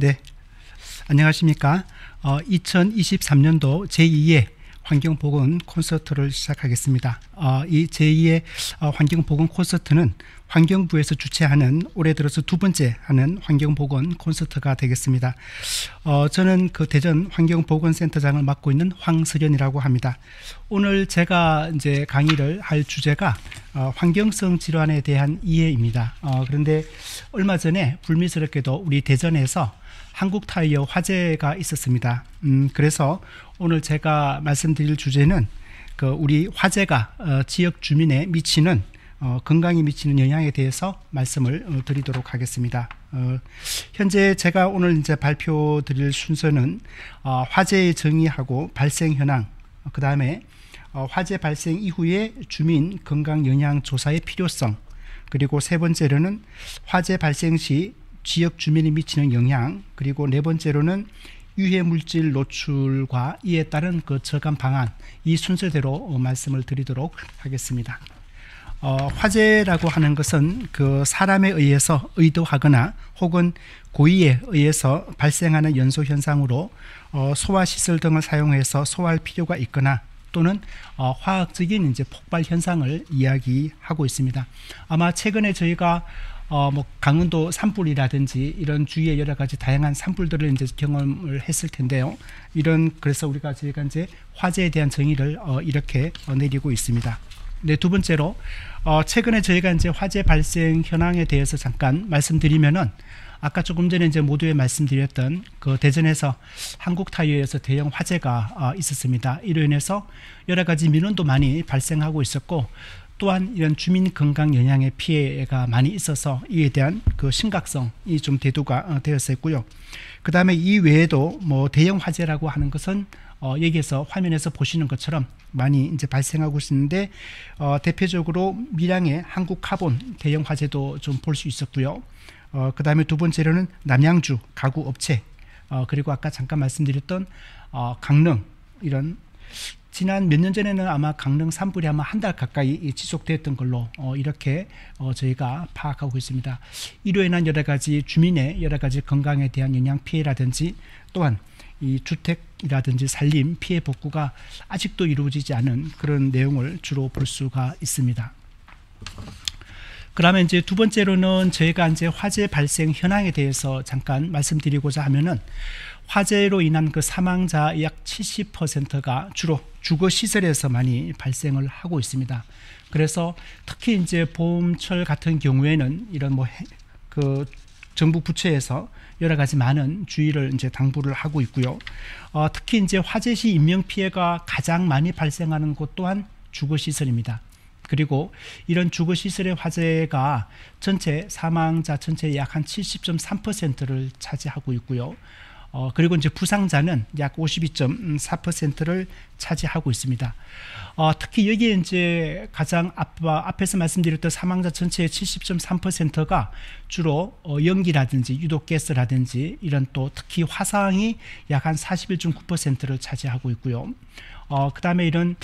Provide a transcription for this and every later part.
네, 안녕하십니까. 2023년도 제2의 환경보건 콘서트를 시작하겠습니다. 이 제2의 환경보건 콘서트는 환경부에서 주최하는 올해 들어서 두 번째 하는 환경보건 콘서트가 되겠습니다. 저는 그 대전 환경보건센터장을 맡고 있는 황서련이라고 합니다. 오늘 제가 이제 강의를 할 주제가 환경성 질환에 대한 이해입니다. 그런데 얼마 전에 불미스럽게도 우리 대전에서 한국타이어 화재가 있었습니다. 그래서 오늘 제가 말씀드릴 주제는 우리 화재가 지역 주민에 미치는 건강에 미치는 영향에 대해서 말씀을 드리도록 하겠습니다. 현재 제가 오늘 이제 발표드릴 순서는 화재의 정의하고 발생 현황, 그 다음에 화재 발생 이후에 주민 건강 영향 조사의 필요성, 그리고 세 번째로는 화재 발생 시 지역 주민이 미치는 영향, 그리고 네 번째로는 유해 물질 노출과 이에 따른 그 저감 방안, 이 순서대로 말씀을 드리도록 하겠습니다. 화재라고 하는 것은 그 사람에 의해서 의도하거나 혹은 고의에 의해서 발생하는 연소 현상으로 소화시설 등을 사용해서 소화할 필요가 있거나 또는 화학적인 이제 폭발 현상을 이야기하고 있습니다. 아마 최근에 저희가 강원도 산불이라든지 이런 주위에 여러 가지 다양한 산불들을 이제 경험을 했을 텐데요. 그래서 저희가 이제 화재에 대한 정의를 이렇게 내리고 있습니다. 네, 두 번째로 최근에 저희가 이제 화재 발생 현황에 대해서 잠깐 말씀드리면은 아까 조금 전에 이제 모두에 말씀드렸던 그 대전에서 한국타이어에서 대형 화재가 있었습니다. 이로 인해서 여러 가지 민원도 많이 발생하고 있었고, 또한 이런 주민 건강 영향의 피해가 많이 있어서 이에 대한 그 심각성이 좀 대두가 되었었고요. 그 다음에 이 외에도 대형 화재라고 하는 것은 여기에서 화면에서 보시는 것처럼 많이 이제 발생하고 있는데, 대표적으로 밀양의 한국카본 대형 화재도 좀 볼 수 있었고요. 그 다음에 두 번째로는 남양주 가구 업체, 그리고 아까 잠깐 말씀드렸던 강릉, 이런 지난 몇 년 전에는 아마 강릉 산불이 아마 한 달 가까이 지속됐던 걸로 이렇게 저희가 파악하고 있습니다. 이로 인한 여러 가지 주민의 여러 가지 건강에 대한 영향 피해라든지, 또한 이 주택이라든지 산림 피해 복구가 아직도 이루어지지 않은 그런 내용을 주로 볼 수가 있습니다. 그러면 이제 두 번째로는 저희가 이제 화재 발생 현황에 대해서 잠깐 말씀드리고자 하면은, 화재로 인한 그 사망자 약 70%가 주로 주거 시설에서 많이 발생을 하고 있습니다. 그래서 특히 이제 봄철 같은 경우에는 이런 그 정부 부처에서 여러 가지 많은 주의를 이제 당부를 하고 있고요. 특히 이제 화재 시 인명 피해가 가장 많이 발생하는 곳 또한 주거 시설입니다. 그리고 이런 주거 시설의 화재가 전체 사망자 전체의 약 한 70.3%를 차지하고 있고요. 그리고 이제 부상자는 약 52.4%를 차지하고 있습니다. 특히 여기에 이제 가장 앞에서 말씀드렸던 사망자 전체의 70.3%가 주로 연기라든지 유독가스라든지 이런 또 특히 화상이 약 한 41.9%를 차지하고 있고요. 그 다음에 이런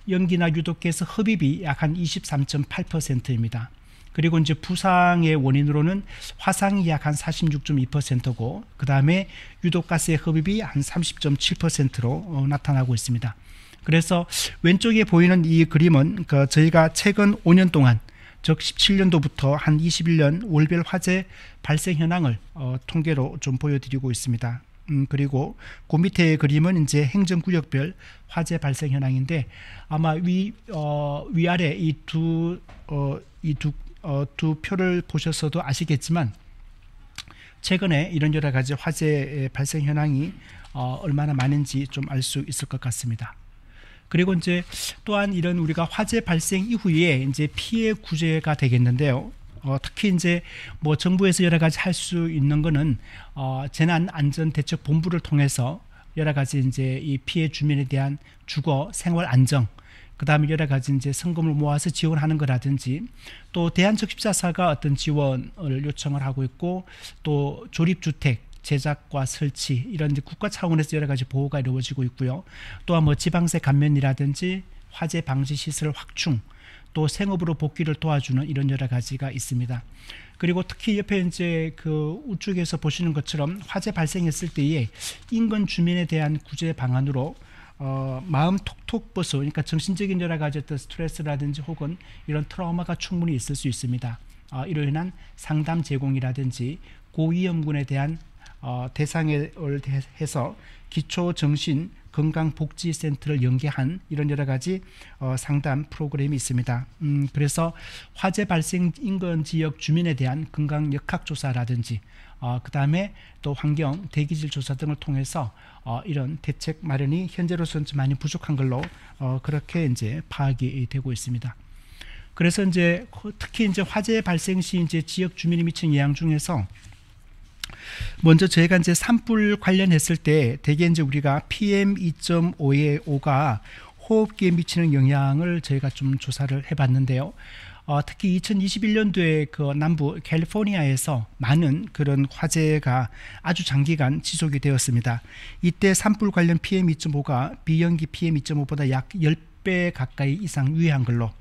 연기나 유독가스 흡입이 약 한 23.8%입니다. 그리고 이제 부상의 원인으로는 화상이 약 한 46.2%고, 그 다음에 유독가스의 흡입이 한 30.7%로 나타나고 있습니다. 그래서 왼쪽에 보이는 이 그림은 저희가 최근 5년 동안, 즉 17년도부터 한 21년 월별 화재 발생 현황을 통계로 좀 보여드리고 있습니다. 그리고 그 밑에 그림은 이제 행정구역별 화재 발생 현황인데, 아마 위아래 이 두 표를 보셔서도 아시겠지만 최근에 이런 여러 가지 화재 발생 현황이 얼마나 많은지 좀 알 수 있을 것 같습니다. 그리고 이제 또한 이런 우리가 화재 발생 이후에 이제 피해 구제가 되겠는데요. 특히 이제 정부에서 여러 가지 할 수 있는 거는 재난안전대책본부를 통해서 여러 가지 이제 이 피해 주민에 대한 주거 생활 안정, 그 다음에 여러 가지 이제 성금을 모아서 지원하는 거라든지, 또 대한적십자사가 어떤 지원을 요청을 하고 있고, 또 조립주택 제작과 설치 이런 이제 국가 차원에서 여러 가지 보호가 이루어지고 있고요. 또한 지방세 감면이라든지 화재 방지 시설 확충, 또 생업으로 복귀를 도와주는 이런 여러 가지가 있습니다. 그리고 특히 옆에 이제 그 우측에서 보시는 것처럼 화재 발생했을 때에 인근 주민에 대한 구제 방안으로 마음 톡톡 버스, 그러니까 정신적인 여러 가지 어떤 스트레스라든지 혹은 이런 트라우마가 충분히 있을 수 있습니다. 이로 인한 상담 제공이라든지 고위험군에 대한 대상을 해서 기초정신건강복지센터를 연계한 이런 여러 가지 상담 프로그램이 있습니다. 그래서 화재 발생 인근 지역 주민에 대한 건강 역학조사라든지 그 다음에 또 환경 대기질 조사 등을 통해서 이런 대책 마련이 현재로서는 좀 많이 부족한 걸로 그렇게 이제 파악이 되고 있습니다. 그래서 이제 특히 이제 화재 발생 시 이제 지역 주민이 미치는 영향 중에서 먼저 저희가 이제 산불 관련했을 때 대개 이제 우리가 PM2.5의 5가 호흡기에 미치는 영향을 저희가 좀 조사를 해봤는데요. 특히 2021년도에 그 남부 캘리포니아에서 많은 그런 화재가 아주 장기간 지속이 되었습니다. 이때 산불 관련 PM2.5가 비연기 PM2.5보다 약 10배 가까이 이상 유해한 걸로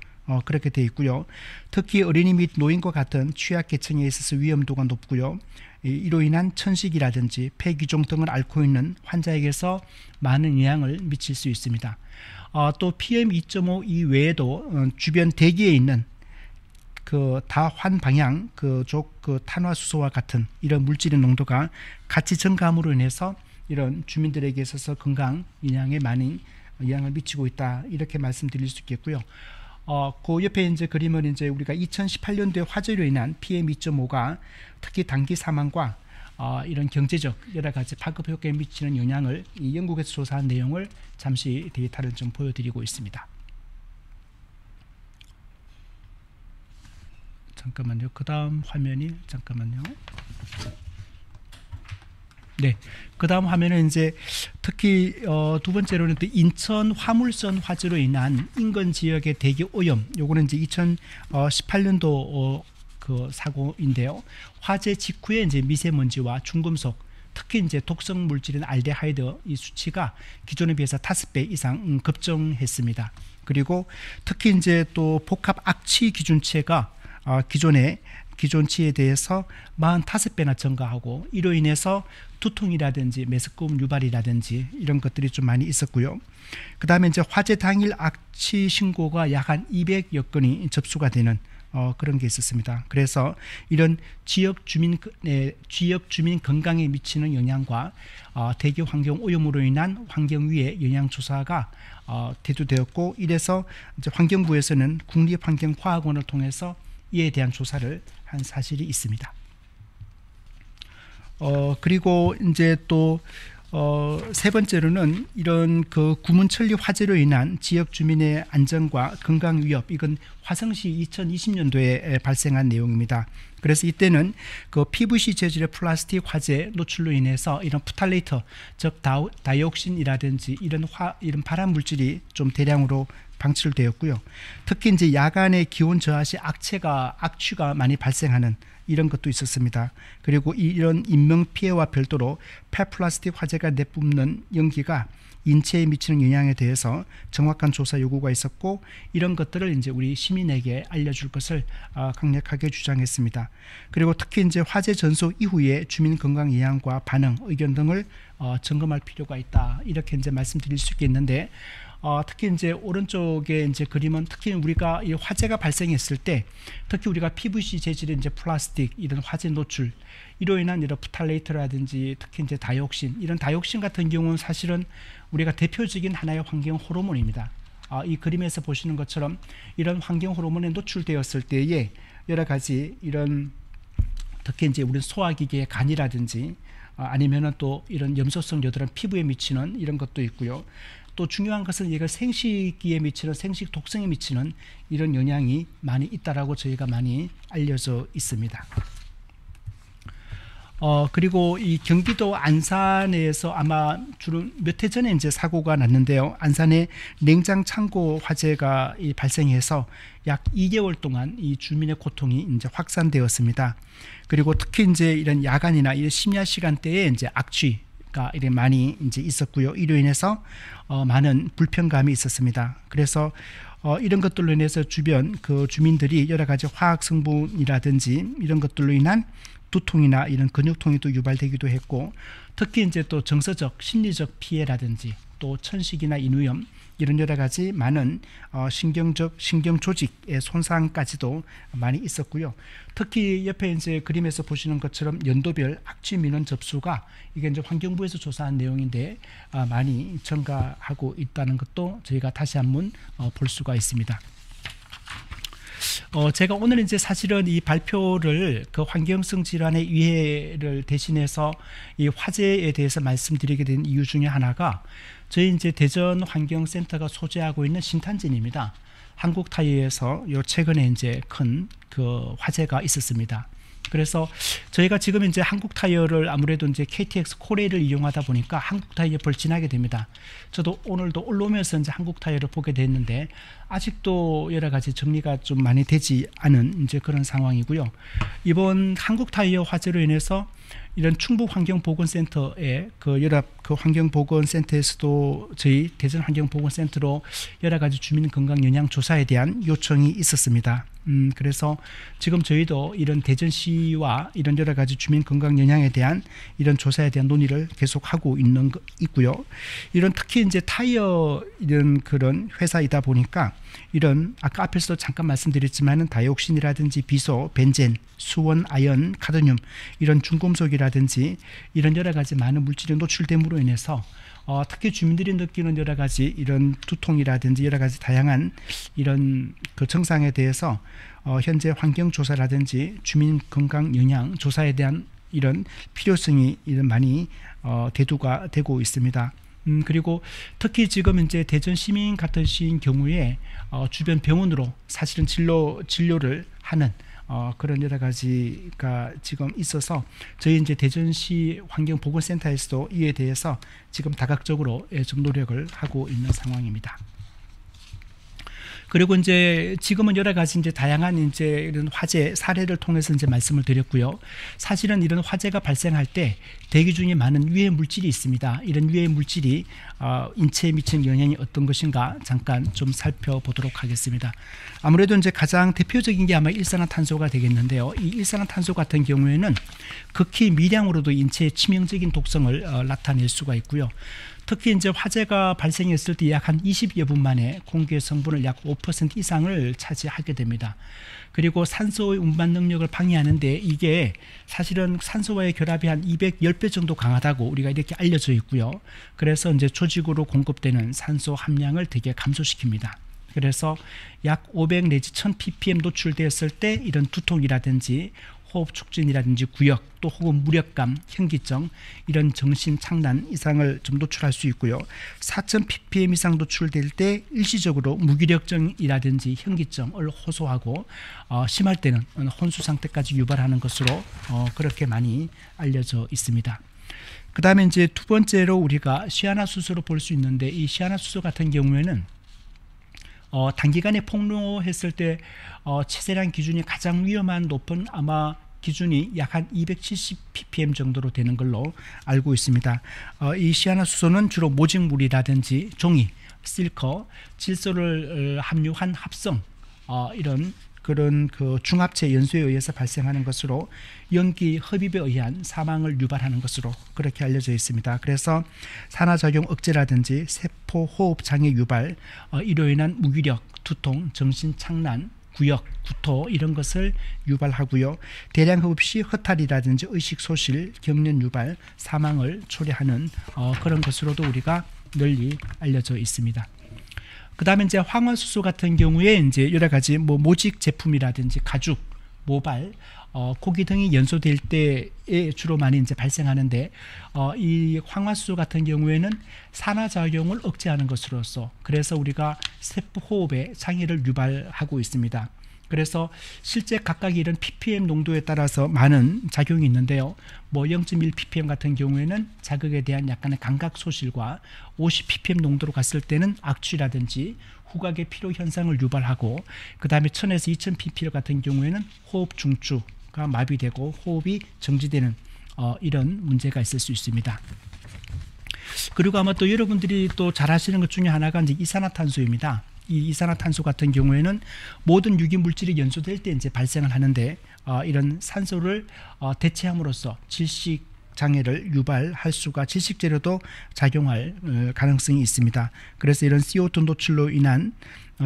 그렇게 되어 있고요. 특히 어린이 및 노인과 같은 취약계층에 있어서 위험도가 높고요. 이로 인한 천식이라든지 폐기종 등을 앓고 있는 환자에게서 많은 영향을 미칠 수 있습니다. 또 PM2.5 이외에도 주변 대기에 있는 그 다환 방향 그쪽 그 탄화수소와 같은 이런 물질의 농도가 같이 증가함으로 인해서 이런 주민들에게 있어서 건강 영향에 많은 영향을 미치고 있다, 이렇게 말씀드릴 수 있겠고요. 그 옆에 이제 그림은 이제 우리가 2018년도에 화재로 인한 PM2.5가 특히 단기 사망과 이런 경제적 여러 가지 파급 효과에 미치는 영향을 이 영국에서 조사한 내용을 잠시 데이터를 좀 보여드리고 있습니다. 잠깐만요. 그 다음 화면이 잠깐만요. 네, 그 다음 화면은 이제 특히 두 번째로는 또 인천 화물선 화재로 인한 인근 지역의 대기 오염, 요거는 이제 2018년도 그 사고인데요. 화재 직후에 이제 미세먼지와 중금속, 특히 이제 독성 물질인 알데하이드 이 수치가 기존에 비해서 5배 이상 급증했습니다. 그리고 특히 이제 또 복합 악취 기준치가 기존치에 대해서 45배나 증가하고, 이로 인해서 두통이라든지 메스꺼움 유발이라든지 이런 것들이 좀 많이 있었고요. 그 다음에 이제 화재 당일 악취 신고가 약 한 200여 건이 접수가 되는 그런 게 있었습니다. 그래서 이런 지역 주민 건강에 미치는 영향과 대기 환경 오염으로 인한 환경 위해 영향 조사가 대두되었고, 이래서 이제 환경부에서는 국립환경과학원을 통해서 이에 대한 조사를 한 사실이 있습니다. 그리고 이제 또 세 번째로는 이런 그 구문천리 화재로 인한 지역 주민의 안전과 건강 위협, 이건 화성시 2020년도에 발생한 내용입니다. 그래서 이때는 그 PVC 재질의 플라스틱 화재 노출로 인해서 이런 프탈레이터, 즉 다이옥신이라든지 이런 발암 물질이 좀 대량으로 방출되었고요. 특히 이제 야간에 기온 저하 시 악취가 많이 발생하는 이런 것도 있었습니다. 그리고 이런 인명 피해와 별도로 폐플라스틱 화재가 내뿜는 연기가 인체에 미치는 영향에 대해서 정확한 조사 요구가 있었고, 이런 것들을 이제 우리 시민에게 알려줄 것을 강력하게 주장했습니다. 그리고 특히 이제 화재 전소 이후에 주민 건강 영향과 반응, 의견 등을 점검할 필요가 있다, 이렇게 이제 말씀드릴 수 있겠는데, 특히 이제 오른쪽에 이제 그림은 특히 우리가 이 화재가 발생했을 때, 특히 우리가 PVC 재질의 이제 플라스틱 이런 화재 노출, 이로 인한 이런 프탈레이트라든지 특히 이제 다이옥신, 이런 다이옥신 같은 경우는 사실은 우리가 대표적인 하나의 환경 호르몬입니다. 이 그림에서 보시는 것처럼 이런 환경 호르몬에 노출되었을 때에 여러 가지 이런 특히 이제 우리 소화기계의 간이라든지 아니면은 또 이런 염소성 요들은 피부에 미치는 이런 것도 있고요. 또 중요한 것은 얘가 생식기에 미치는, 생식 독성에 미치는 이런 영향이 많이 있다라고 저희가 많이 알려져 있습니다. 그리고 이 경기도 안산에서 아마 주로 몇 해 전에 이제 사고가 났는데요. 안산에 냉장 창고 화재가 발생해서 약 2개월 동안 이 주민의 고통이 이제 확산되었습니다. 그리고 특히 이제 이런 야간이나 이 심야 시간대에 이제 악취가 이렇게 많이 이제 있었고요. 이로 인해서 많은 불편감이 있었습니다. 그래서 이런 것들로 인해서 주변 그 주민들이 여러 가지 화학 성분이라든지 이런 것들로 인한 두통이나 이런 근육통이 또 유발되기도 했고, 특히 이제 또 정서적 심리적 피해라든지 또 천식이나 인후염 이런 여러 가지 많은 신경적 신경 조직의 손상까지도 많이 있었고요. 특히 옆에 이제 그림에서 보시는 것처럼 연도별 악취 민원 접수가 이게 이제 환경부에서 조사한 내용인데 많이 증가하고 있다는 것도 저희가 다시 한번 볼 수가 있습니다. 제가 오늘 이제 사실은 이 발표를 그 환경성 질환의 위해를 대신해서 이 화재에 대해서 말씀드리게 된 이유 중에 하나가 저희 이제 대전 환경센터가 소재하고 있는 신탄진입니다. 한국 타이어에서 요 최근에 이제 큰 그 화재가 있었습니다. 그래서 저희가 지금 이제 한국 타이어를 아무래도 이제 KTX 코레일을 이용하다 보니까 한국 타이어 옆을 지나게 됩니다. 저도 오늘도 올라오면서 이제 한국 타이어를 보게 됐는데 아직도 여러 가지 정리가 좀 많이 되지 않은 이제 그런 상황이고요. 이번 한국 타이어 화재로 인해서 이런 충북 환경보건센터의 그 연합 그 환경보건센터에서도 저희 대전 환경보건센터로 여러 가지 주민 건강 영향 조사에 대한 요청이 있었습니다. 그래서 지금 저희도 이런 대전시와 이런 여러 가지 주민 건강 영향에 대한 이런 조사에 대한 논의를 계속하고 있고요. 이런 특히 이제 타이어 이런 그런 회사이다 보니까 이런 아까 앞에서도 잠깐 말씀드렸지만은 다이옥신이라든지 비소, 벤젠, 수원, 아연, 카드뮴 이런 중금속이라든지 이런 여러 가지 많은 물질이 노출됨으로 인해서 특히 주민들이 느끼는 여러 가지 이런 두통이라든지 여러 가지 다양한 이런 그 증상에 대해서 현재 환경조사라든지 주민 건강 영향 조사에 대한 이런 필요성이 이런 많이 대두가 되고 있습니다. 그리고 특히 지금 이제 대전 시민 같은 시인 경우에 주변 병원으로 사실은 진료를 하는 그런 여러 가지가 지금 있어서 저희 이제 대전시 환경보건센터에서도 이에 대해서 지금 다각적으로 좀 노력을 하고 있는 상황입니다. 그리고 이제 지금은 여러 가지 이제 다양한 이제 이런 화재 사례를 통해서 이제 말씀을 드렸고요. 사실은 이런 화재가 발생할 때 대기 중에 많은 유해 물질이 있습니다. 이런 유해 물질이 인체에 미치는 영향이 어떤 것인가 잠깐 좀 살펴보도록 하겠습니다. 아무래도 이제 가장 대표적인 게 아마 일산화탄소가 되겠는데요. 이 일산화탄소 같은 경우에는 극히 미량으로도 인체에 치명적인 독성을 나타낼 수가 있고요. 특히 이제 화재가 발생했을 때 약 한 20여 분 만에 공기의 성분을 약 5% 이상을 차지하게 됩니다. 그리고 산소의 운반 능력을 방해하는데 이게 사실은 산소와의 결합이 한 210배 정도 강하다고 우리가 이렇게 알려져 있고요. 그래서 이제 조직으로 공급되는 산소 함량을 되게 감소시킵니다. 그래서 약 500 내지 1000 ppm 노출되었을 때 이런 두통이라든지 호흡 촉진이라든지 구역 또 혹은 무력감, 현기증 이런 정신 착란 이상을 좀 노출할 수 있고요. 4000 ppm 이상 노출될 때 일시적으로 무기력증이라든지 현기증을 호소하고 심할 때는 혼수 상태까지 유발하는 것으로 그렇게 많이 알려져 있습니다. 그 다음에 이제 두 번째로 우리가 시아나수소로 볼 수 있는데 이 시아나수소 같은 경우에는 단기간에 폭로했을 때 체세량 기준이 가장 위험한 높은 아마 기준이 약 한 270 ppm 정도로 되는 걸로 알고 있습니다. 이 시아나수소는 주로 모직물이라든지 종이, 실커, 질소를 함유한 합성 이런 그런 그 중합체 연소에 의해서 발생하는 것으로 연기 흡입에 의한 사망을 유발하는 것으로 그렇게 알려져 있습니다. 그래서 산화작용 억제라든지 세포 호흡 장애 유발, 이로 인한 무기력, 두통, 정신 착란, 구역, 구토 이런 것을 유발하고요. 대량 흡입 시 허탈이라든지 의식 소실, 경련 유발, 사망을 초래하는 그런 것으로도 우리가 널리 알려져 있습니다. 그 다음에 이제 황화수소 같은 경우에 이제 여러 가지 모직 제품이라든지 가죽, 모발, 고기 등이 연소될 때에 주로 많이 이제 발생하는데 이 황화수소 같은 경우에는 산화작용을 억제하는 것으로서 그래서 우리가 세포 호흡에 장애를 유발하고 있습니다. 그래서 실제 각각 이런 ppm 농도에 따라서 많은 작용이 있는데요. 0.1 ppm 같은 경우에는 자극에 대한 약간의 감각 소실과 50 ppm 농도로 갔을 때는 악취라든지 후각의 피로 현상을 유발하고 그 다음에 1000에서 2000 ppm 같은 경우에는 호흡 중추가 마비되고 호흡이 정지되는 이런 문제가 있을 수 있습니다. 그리고 아마 또 여러분들이 또 잘 아시는 것 중에 하나가 이제 이산화탄소입니다. 이 이산화탄소 같은 경우에는 모든 유기 물질이 연소될 때 이제 발생을 하는데 이런 산소를 대체함으로써 질식 장애를 유발할 수가 질식재료도 작용할 가능성이 있습니다. 그래서 이런 CO2 노출로 인한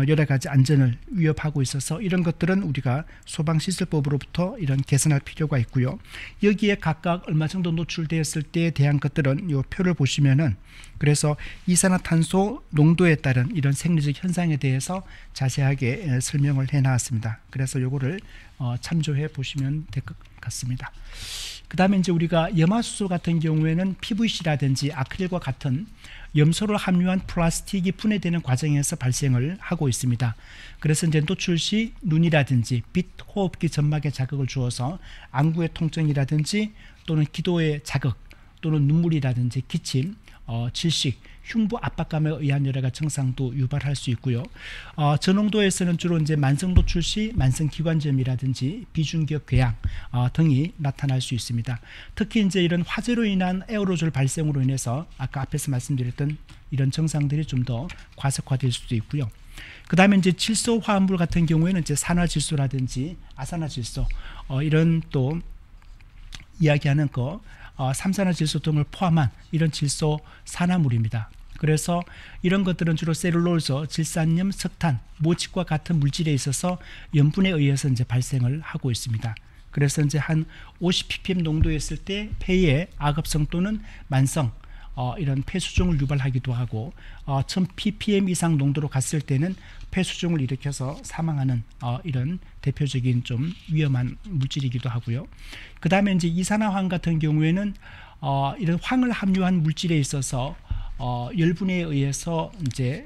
여러 가지 안전을 위협하고 있어서 이런 것들은 우리가 소방시설법으로부터 이런 개선할 필요가 있고요. 여기에 각각 얼마 정도 노출되었을 때에 대한 것들은 이 표를 보시면은 그래서 이산화탄소 농도에 따른 이런 생리적 현상에 대해서 자세하게 설명을 해 나왔습니다. 그래서 요거를 참조해 보시면 될 것 같습니다. 그 다음에 이제 우리가 염화수소 같은 경우에는 PVC라든지 아크릴과 같은 염소를 함유한 플라스틱이 분해되는 과정에서 발생을 하고 있습니다. 그래서 이제 노출 시 눈이라든지 빛, 호흡기 점막에 자극을 주어서 안구의 통증이라든지 또는 기도의 자극 또는 눈물이라든지 기침, 질식, 흉부 압박감에 의한 여러 가지 증상도 유발할 수 있고요. 저농도에서는 주로 이제 만성 노출 시 만성 기관지염이라든지 비중격 궤양 등이 나타날 수 있습니다. 특히 이제 이런 화재로 인한 에어로졸 발생으로 인해서 아까 앞에서 말씀드렸던 이런 증상들이 좀 더 과속화될 수도 있고요. 그 다음에 이제 질소 화합물 같은 경우에는 이제 산화질소라든지 아산화질소 이런 또 이야기하는 거 삼산화질소 등을 포함한 이런 질소 산화물입니다. 그래서 이런 것들은 주로 셀룰로즈, 질산염, 석탄, 모칩과 같은 물질에 있어서 염분에 의해서 이제 발생을 하고 있습니다. 그래서 이제 한 50ppm 농도였을 때 폐에 악업성 또는 만성 이런 폐수종을 유발하기도 하고 1000ppm 이상 농도로 갔을 때는 폐수종을 일으켜서 사망하는 이런 대표적인 좀 위험한 물질이기도 하고요. 그 다음에 이제 이산화황 같은 경우에는 이런 황을 함유한 물질에 있어서 열분에 의해서 이제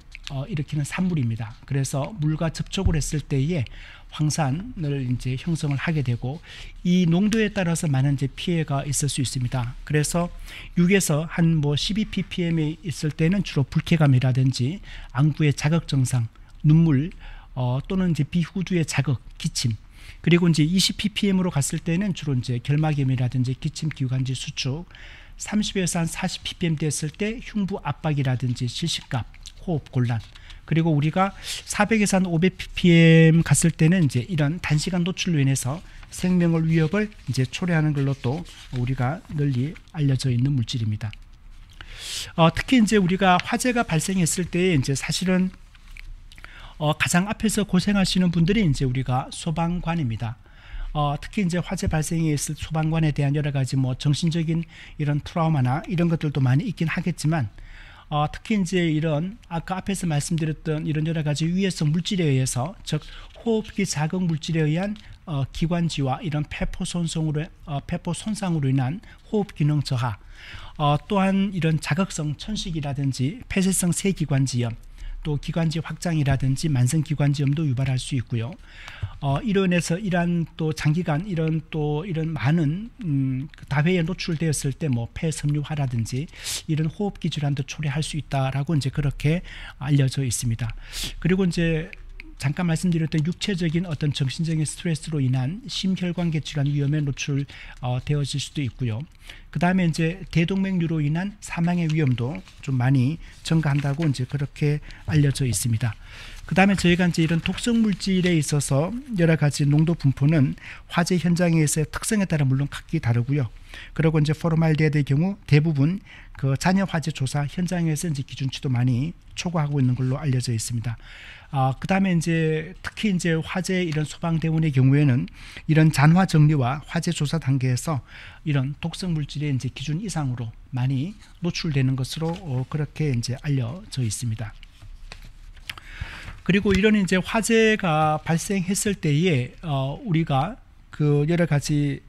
일으키는 산물입니다. 그래서 물과 접촉을 했을 때에 황산을 이제 형성을 하게 되고 이 농도에 따라서 많은 이제 피해가 있을 수 있습니다. 그래서 6에서 한 뭐 12ppm에 있을 때는 주로 불쾌감이라든지 안구의 자극 증상, 눈물 또는 이제 비후두의 자극, 기침. 그리고 이제 20ppm으로 갔을 때는 주로 이제 결막염이라든지 기침, 기관지 수축. 30에서 한 40ppm 됐을 때 흉부 압박이라든지 질식감, 호흡 곤란. 그리고 우리가 400에서 한 500ppm 갔을 때는 이제 이런 단시간 노출로 인해서 생명을 위협을 이제 초래하는 걸로 또 우리가 널리 알려져 있는 물질입니다. 특히 이제 우리가 화재가 발생했을 때 이제 사실은 가장 앞에서 고생하시는 분들이 이제 우리가 소방관입니다. 특히 이제 화재 발생에 있을 소방관에 대한 여러 가지 뭐 정신적인 이런 트라우마나 이런 것들도 많이 있긴 하겠지만 특히 이제 이런 아까 앞에서 말씀드렸던 이런 여러 가지 위해성 물질에 의해서 즉 호흡기 자극 물질에 의한 기관지와 이런 폐포 손상으로 인한 호흡 기능 저하, 또한 이런 자극성 천식이라든지 폐쇄성 세기관지염, 또 기관지 확장이라든지 만성 기관지염도 유발할 수 있고요. 이로 인해서 이러한 또 장기간 이런 많은 다회에 노출되었을 때 뭐 폐섬유화라든지 이런 호흡기 질환도 초래할 수 있다라고 이제 그렇게 알려져 있습니다. 그리고 이제 잠깐 말씀드렸던 육체적인 어떤 정신적인 스트레스로 인한 심혈관계 질환 위험에 노출되어질 수도 있고요. 그 다음에 이제 대동맥류로 인한 사망의 위험도 좀 많이 증가한다고 이제 그렇게 알려져 있습니다. 그 다음에 저희가 이제 이런 독성 물질에 있어서 여러 가지 농도 분포는 화재 현장에서의 특성에 따라 물론 각기 다르고요. 그리고 이제 포르말데히드의 경우 대부분 그 잔여 화재 조사 현장에서 이제 기준치도 많이 초과하고 있는 걸로 알려져 있습니다. 그 다음에 이제 특히 이제 화재 이런 소방대원의 경우에는 이런 잔화 정리와 화재 조사 단계에서 이런 독성 물질의 이제 기준 이상으로 많이 노출되는 것으로 그렇게 이제 알려져 있습니다. 그리고 이런 이제 화재가 발생했을 때에 우리가 그 여러 가지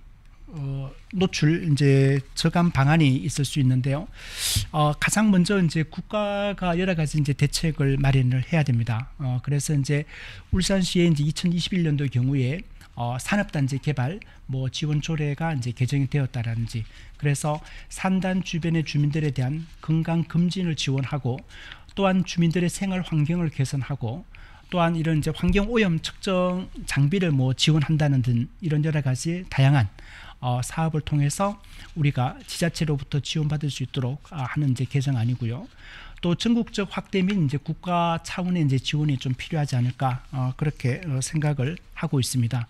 노출 이제 저감 방안이 있을 수 있는데요. 가장 먼저 이제 국가가 여러 가지 이제 대책을 마련을 해야 됩니다. 그래서 이제 울산시에 이제 2021년도 경우에 산업단지 개발 뭐 지원 조례가 이제 개정이 되었다라든지, 그래서 산단 주변의 주민들에 대한 건강 검진을 지원하고, 또한 주민들의 생활 환경을 개선하고, 또한 이런 이제 환경 오염 측정 장비를 뭐 지원한다는 등 이런 여러 가지 다양한 사업을 통해서 우리가 지자체로부터 지원받을 수 있도록 하는 이제 개정안이고요. 또 전국적 확대 및 이제 국가 차원의 이제 지원이 좀 필요하지 않을까 그렇게 생각을 하고 있습니다.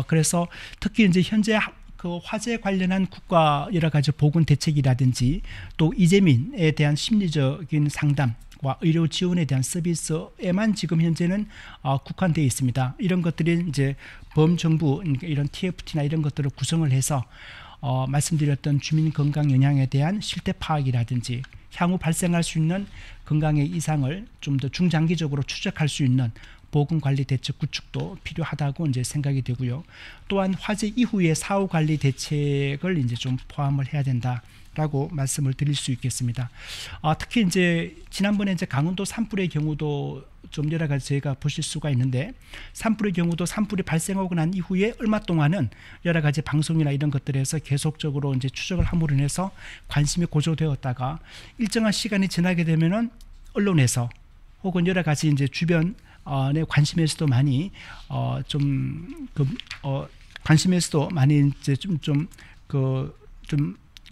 그래서 특히 이제 현재 그 화재 관련한 국가 여러 가지 보건 대책이라든지 또 이재민에 대한 심리적인 상담과 의료 지원에 대한 서비스에만 지금 현재는 국한되어 있습니다. 이런 것들이 이제 범정부 이런 TFT나 이런 것들을 구성을 해서 말씀드렸던 주민 건강 영향에 대한 실태 파악이라든지 향후 발생할 수 있는 건강의 이상을 좀 더 중장기적으로 추적할 수 있는 보건관리 대책 구축도 필요하다고 이제 생각이 되고요. 또한 화재 이후의 사후 관리 대책을 이제 좀 포함을 해야 된다라고 말씀을 드릴 수 있겠습니다. 특히 이제 지난번에 이제 강원도 산불의 경우도 좀 여러 가지 저희가 보실 수가 있는데, 산불의 경우도 산불이 발생하고 난 이후에 얼마 동안은 여러 가지 방송이나 이런 것들에서 계속적으로 이제 추적을 함으로 인해서 관심이 고조되었다가 일정한 시간이 지나게 되면은 언론에서 혹은 여러 가지 이제 주변 내 관심에서도 많이 관심에서도 많이 이제 좀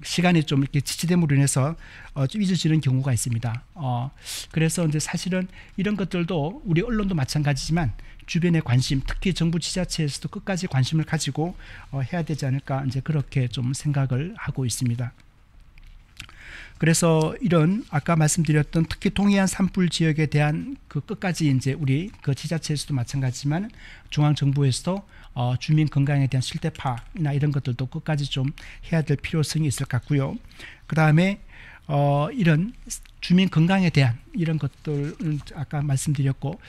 시간이 좀 이렇게 지체됨으로 인해서 좀 잊어지는 경우가 있습니다. 그래서 이제 사실은 이런 것들도 우리 언론도 마찬가지지만 주변의 관심, 특히 정부 지자체에서도 끝까지 관심을 가지고 해야 되지 않을까 이제 그렇게 좀 생각을 하고 있습니다. 그래서 이런 아까 말씀드렸던 특히 동해안 산불 지역에 대한 그 끝까지 이제 우리 그 지자체에서도 마찬가지지만 중앙 정부에서도 주민 건강에 대한 실태파나 이런 것들도 끝까지 좀 해야 될 필요성이 있을 것 같고요. 그 다음에 이런 주민 건강에 대한 이런 것들은 아까 말씀드렸고,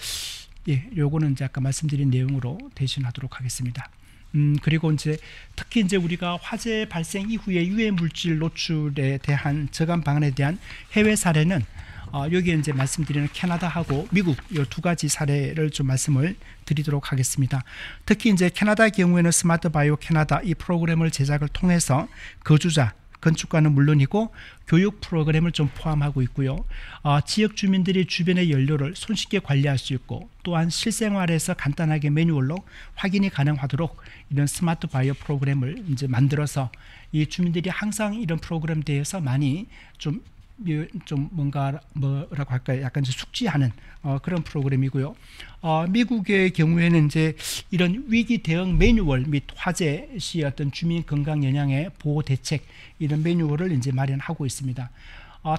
요거는 이제 아까 말씀드린 내용으로 대신하도록 하겠습니다. 그리고 이제 특히 이제 우리가 화재 발생 이후에 유해 물질 노출에 대한 저감 방안에 대한 해외 사례는 여기에 이제 말씀드리는 캐나다하고 미국 이 두 가지 사례를 좀 말씀을 드리도록 하겠습니다. 특히 이제 캐나다 경우에는 스마트 바이오 캐나다 이 프로그램을 제작을 통해서 거주자 건축가는 물론이고 교육 프로그램을 좀 포함하고 있고요. 지역 주민들이 주변의 연료를 손쉽게 관리할 수 있고, 또한 실생활에서 간단하게 매뉴얼로 확인이 가능하도록 이런 스마트 바이오 프로그램을 이제 만들어서 이 주민들이 항상 이런 프로그램에 대해서 많이 좀 뭔가 뭐라고 할까요? 약간 숙지하는 그런 프로그램이고요. 미국의 경우에는 이제 이런 위기 대응 매뉴얼 및 화재 시 어떤 주민 건강 영향의 보호 대책 이런 매뉴얼을 이제 마련하고 있습니다.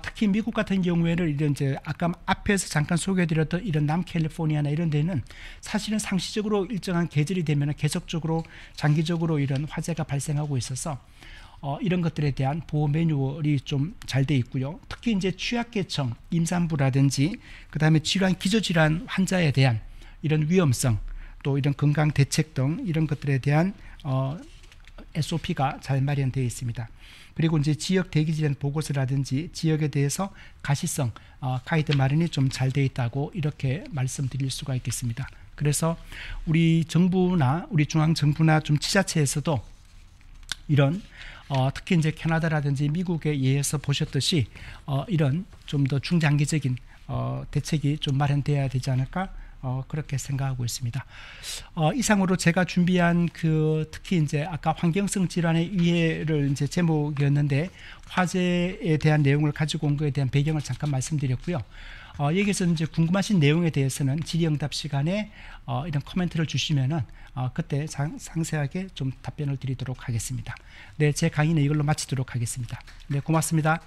특히 미국 같은 경우에는 이런 이제 아까 앞에서 잠깐 소개해드렸던 이런 남캘리포니아나 이런 데는 사실은 상시적으로 일정한 계절이 되면 계속적으로 장기적으로 이런 화재가 발생하고 있어서 이런 것들에 대한 보호 매뉴얼이 좀 잘 돼 있고요. 특히 이제 취약계층, 임산부라든지 그 다음에 질환, 기저질환 환자에 대한 이런 위험성, 또 이런 건강 대책 등 이런 것들에 대한 SOP가 잘 마련되어 있습니다. 그리고 이제 지역 대기질환 보고서라든지 지역에 대해서 가시성 가이드 마련이 좀 잘 되어 있다고 이렇게 말씀드릴 수가 있겠습니다. 그래서 우리 정부나 우리 중앙 정부나 좀 지자체에서도 이런 특히 이제 캐나다라든지 미국의 예에서 보셨듯이 이런 좀 더 중장기적인 대책이 좀 마련돼야 되지 않을까 그렇게 생각하고 있습니다. 이상으로 제가 준비한 그 특히 이제 아까 환경성 질환의 위해를 이제 제목이었는데 화재에 대한 내용을 가지고 온 것에 대한 배경을 잠깐 말씀드렸고요. 여기서 이제 궁금하신 내용에 대해서는 질의응답 시간에 이런 코멘트를 주시면은 그때 상세하게 좀 답변을 드리도록 하겠습니다. 네, 제 강의는 이걸로 마치도록 하겠습니다. 네, 고맙습니다.